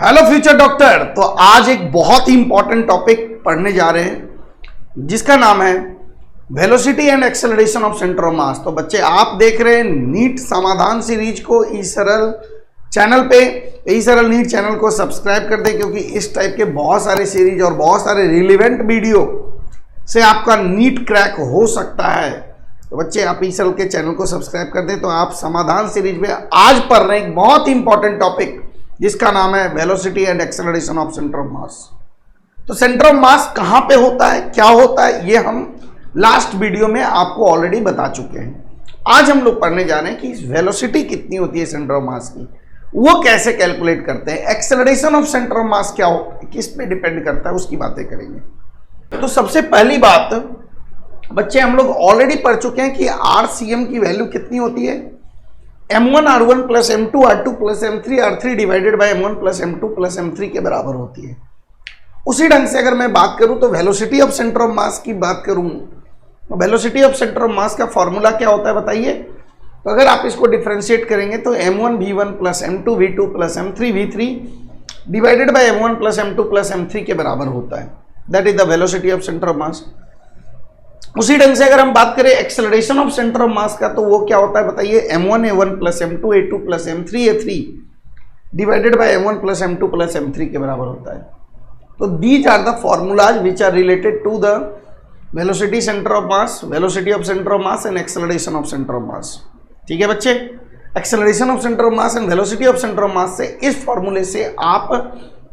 Hello future doctor. तो आज एक बहुत ही इंपॉर्टेंट टॉपिक पढ़ने जा रहे हैं जिसका नाम है velocity and acceleration of centre of मास। तो बच्चे आप देख रहे हैं नीट समाधान सीरीज को ई सरल चैनल पे। ई सरल नीट चैनल को सब्सक्राइब कर दें क्योंकि इस टाइप के बहुत सारे सीरीज और बहुत सारे रिलेवेंट वीडियो से आपका नीट क्रैक हो सकता है। तो बच्चे आप ई सरल के चैनल को सब्सक्राइब कर दें। तो आप समाधान सीरीज में आज पढ़ रहे हैं एक बहुत ही इंपॉर्टेंट टॉपिक जिसका नाम है velocity and acceleration of centre of मास। तो सेंटर ऑफ मास कहां पे होता है, क्या होता है, ये हम लास्ट वीडियो में आपको ऑलरेडी बता चुके हैं। आज हम लोग पढ़ने जा रहे हैं कि वेलोसिटी कितनी होती है सेंटर ऑफ मास की, वो कैसे कैलकुलेट करते हैं, एक्सेलरेशन ऑफ सेंटर ऑफ मास क्या होता है, किस पे डिपेंड करता है, उसकी बातें करेंगे। तो सबसे पहली बात बच्चे हम लोग ऑलरेडी पढ़ चुके हैं कि आरसीएम की वैल्यू कितनी होती है, m1 r1 plus m2 r2 plus m3 r3 divided by m1 plus m2 plus m3 के बराबर होती है। उसी ढंग से अगर मैं बात करूं तो वेलोसिटी ऑफ सेंटर ऑफ मास की बात करूं तो velocity of centre of mass का फॉर्मूला क्या होता है बताइए। तो अगर आप इसको डिफरेंशिएट करेंगे तो m1 v1 plus m2 v2 plus m3 v3 divided by m1 plus m2 plus m3 के बराबर होता है। That is the velocity of centre of मास। उसी ढंग से अगर हम बात करें acceleration of centre of mass का तो वो क्या होता है बताइए, m1 a1 plus m2 a2 plus m3 a3 divided by m1 plus m2 plus m3 के बराबर होता है। तो these are the formulas which are related to the velocity centre of mass, velocity of centre of mass and acceleration of centre of mass. ठीक है बच्चे, acceleration of centre of mass and velocity of centre of mass से इस फॉर्मूले से आप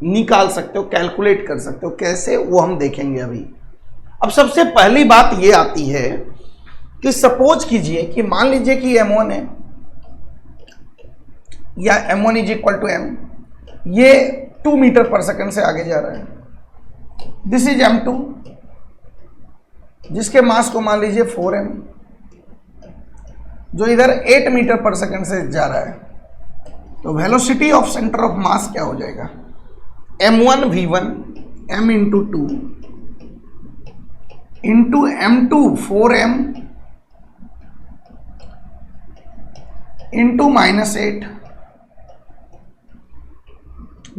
निकाल सकते हो, कैलकुलेट कर सकते हो। कैसे वो हम देखेंगे अभी। अब सबसे पहली बात ये आती है कि सपोज कीजिए कि मान लीजिए कि m1 है या m1 is equal to m, ये 2 मीटर पर सेकंड से आगे जा रहा है। दिस इज m2 जिसके मास को मान लीजिए 4m, जो इधर 8 मीटर पर सेकंड से जा रहा है। तो वेलोसिटी ऑफ सेंटर ऑफ मास क्या हो जाएगा, m1 v1 m into 2 into m2 4m into -8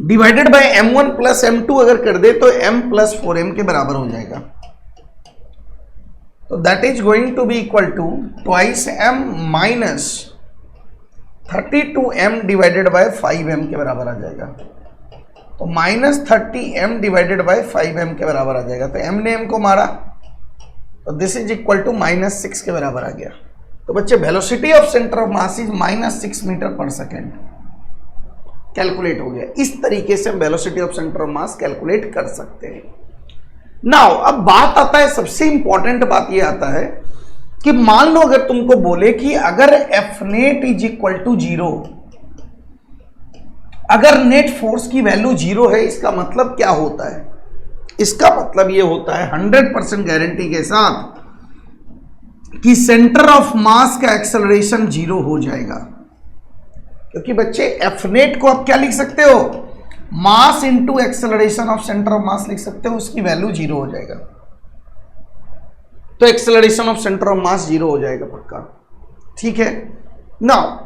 divided by m1 plus m2 अगर कर दे तो m प्लस 4m के बराबर हो जाएगा। तो that is going to be equal to twice m minus 32m divided by 5m के बराबर आ जाएगा। तो -30m डिवाइडेड बाय 5m के बराबर आ जाएगा। तो m ने m को मारा तो दिस इज इक्वल टू -6 के बराबर आ गया। तो बच्चे velocity of centre of mass is -6 metre पर सेकेंड कैलकुलेट हो गया। इस तरीके से हम velocity of centre of mass calculate कर सकते हैं। नाउ अब बात आता है, सबसे इंपॉर्टेंट बात ये आता है कि मान लो अगर तुमको बोले कि अगर F net is equal to 0, अगर नेट फोर्स की वैल्यू 0 है, इसका मतलब क्या होता है, इसका मतलब ये होता है 100% गारंटी के साथ कि सेंटर ऑफ मास का एक्सेलरेशन 0 हो जाएगा। क्योंकि बच्चे एफ नेट को आप क्या लिख सकते हो, mass into acceleration of centre of मास लिख सकते हो, उसकी वैल्यू 0 हो जाएगा। तो एक्सेलरेशन ऑफ सेंटर ऑफ मास 0 हो जाएगा पक्का। ठीक है, नाउ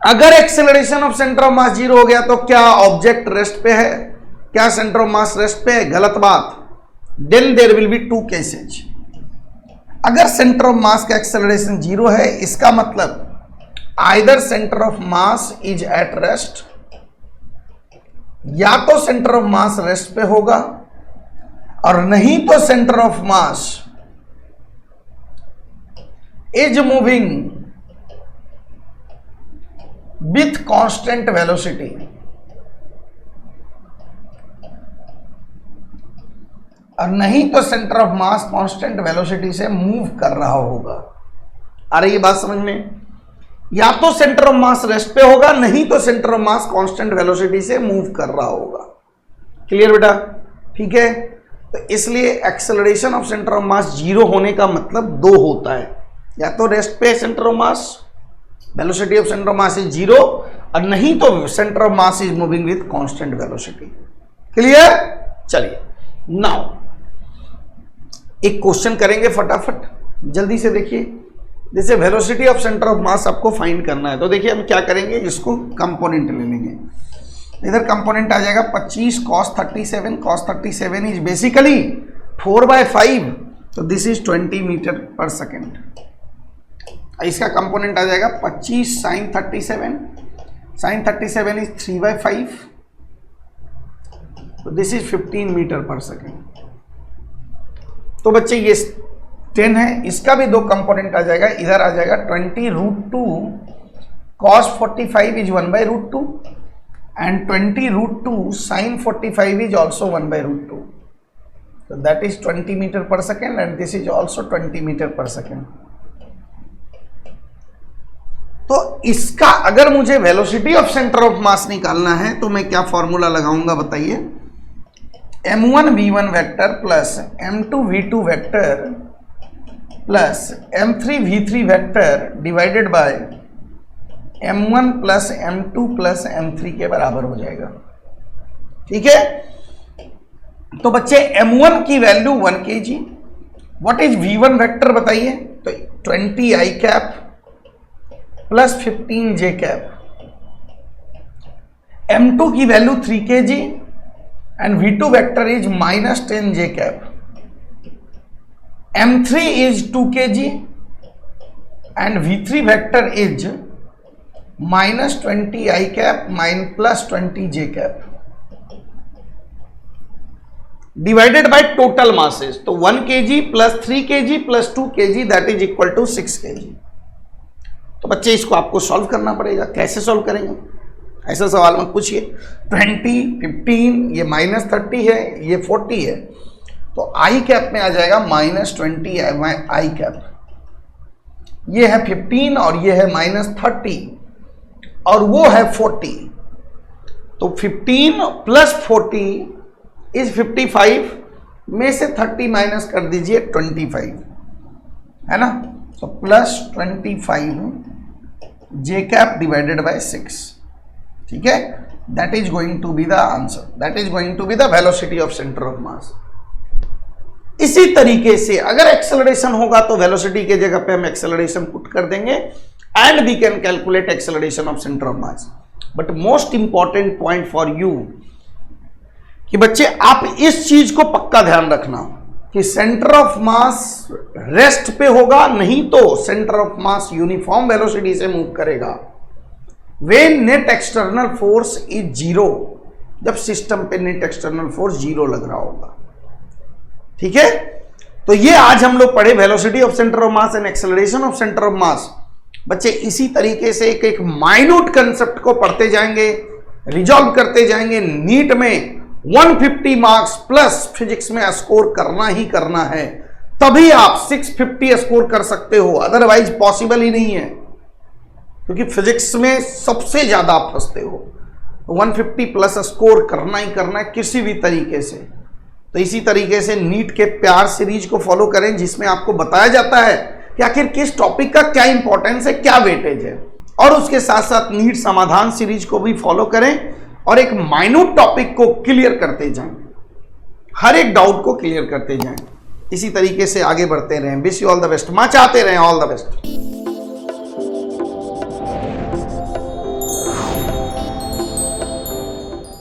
अगर एक्सेलरेशन ऑफ सेंटर ऑफ मास 0 हो गया तो क्या ऑब्जेक्ट रेस्ट पे है, क्या सेंटर ऑफ मास रेस्ट पे है, गलत बात। Then there will be 2 cases. अगर सेंटर ऑफ मास का एक्सेलरेशन 0 है, इसका मतलब either centre of mass is at rest, या तो सेंटर ऑफ मास रेस्ट पे होगा और नहीं तो centre of mass is moving with constant velocity. और नहीं तो centre of mass constant velocity से मूव कर रहा होगा। आ रही है बात समझ में। या तो सेंटर ऑफ मास रेस्ट पे होगा, नहीं तो centre of mass constant velocity से मूव कर रहा होगा। क्लियर बेटा, ठीक है। तो इसलिए एक्सेलरेशन ऑफ सेंटर ऑफ मास 0 होने का मतलब 2 होता है, या तो रेस्ट पे centre of mass, velocity of centre of mass is 0, और नहीं तो centre of mass is moving with constant velocity. Clear, चलिए नाउ एक क्वेश्चन करेंगे फटाफट, जल्दी से देखिए। जैसे वेलोसिटी ऑफ सेंटर ऑफ मास आपको फाइंड करना है, तो देखिए हम क्या करेंगे, इसको कंपोनेंट ले लेंगे। इधर कंपोनेंट आ जाएगा 25 cos 37, cos 37 इज बेसिकली 4/5, तो दिस इज 20 मीटर पर सेकेंड। इसका कंपोनेंट आ जाएगा 25 sin 37, sin 37 इज 3/5, तो दिस इज 15 मीटर पर सेकेंड। तो बच्चे ये 10 है, इसका भी 2 कंपोनेंट आ जाएगा, इधर आ जाएगा 20√2 cos 45 is 1/√2 and 20√2 sin 45 is also 1/√2. So that is 20 meter per second and this is also 20 meter per second. तो इसका अगर मुझे वेलोसिटी ऑफ सेंटर ऑफ मास निकालना है तो मैं क्या फॉर्मूला लगाऊंगा बताइए? m1 v1 vector plus m2 v2 vector plus m3 v3 vector divided by m1 plus m2 plus m3 के बराबर हो जाएगा। ठीक है, तो बच्चे m1 की value 1 kg, what is v1 vector बताइए? तो 20 i cap plus 15 j cap, m2 की value 3 kg and v2 vector is minus 10 j cap, m3 is 2 kg and v3 vector is minus 20 i cap plus 20 j cap divided by total masses. तो 1 kg plus 3 kg plus 2 kg that is equal to 6 kg। तो बच्चे इसको आपको solve करना पड़ेगा। कैसे solve करेंगे? ऐसा सवाल मत पूछिए। 20, 15, ये माइनस 30 है, ये 40 है, तो i कैप में आ जाएगा माइनस 20 i कैप, ये है 15 और ये है माइनस 30 और वो है 40, तो 15 प्लस 40 इज 55, में से 30 माइनस कर दीजिए 25, है ना? तो plus 25 j cap divided by 6। ठीक है, that is going to be the answer, that is going to be the velocity of centre of mass. इसी तरीके से अगर एक्सेलरेशन होगा तो वेलोसिटी के जगह पे हम एक्सेलरेशन पुट कर देंगे and we can calculate acceleration of center of mass. But most important point for you कि बच्चे आप इस चीज को पक्का ध्यान रखना कि सेंटर ऑफ मास रेस्ट पे होगा, नहीं तो centre of mass uniform velocity से मूव करेगा when net external force is 0, जब सिस्टम पे नेट एक्सटर्नल फोर्स 0 लग रहा होगा। ठीक है, तो ये आज हम लोग पढ़े velocity of centre of mass and acceleration of centre of मास। बच्चे इसी तरीके से एक एक माइन्यूट कंसेप्ट को पढ़ते जाएंगे, रिजॉल्व करते जाएंगे। नीट में 150 मार्क्स प्लस फिजिक्स में स्कोर करना ही करना है, तभी आप 650 स्कोर कर सकते हो, अदरवाइज पॉसिबल ही नहीं है, क्योंकि फिजिक्स में सबसे ज्यादा आप फंसते हो। 150 प्लस स्कोर करना ही करना है किसी भी तरीके से। तो इसी तरीके से नीट के प्यार सीरीज को फॉलो करें, जिसमें आपको बताया जाता है कि आखिर किस टॉपिक का क्या इंपॉर्टेंस है, क्या वेटेज है, और उसके साथ साथ नीट समाधान सीरीज को भी फॉलो करें और एक माइन्यूट टॉपिक को क्लियर करते जाएं, हर एक डाउट को क्लियर करते जाएं। इसी तरीके से आगे बढ़ते रहें। Wish you all the best, मां चाहते रहें ऑल द बेस्ट।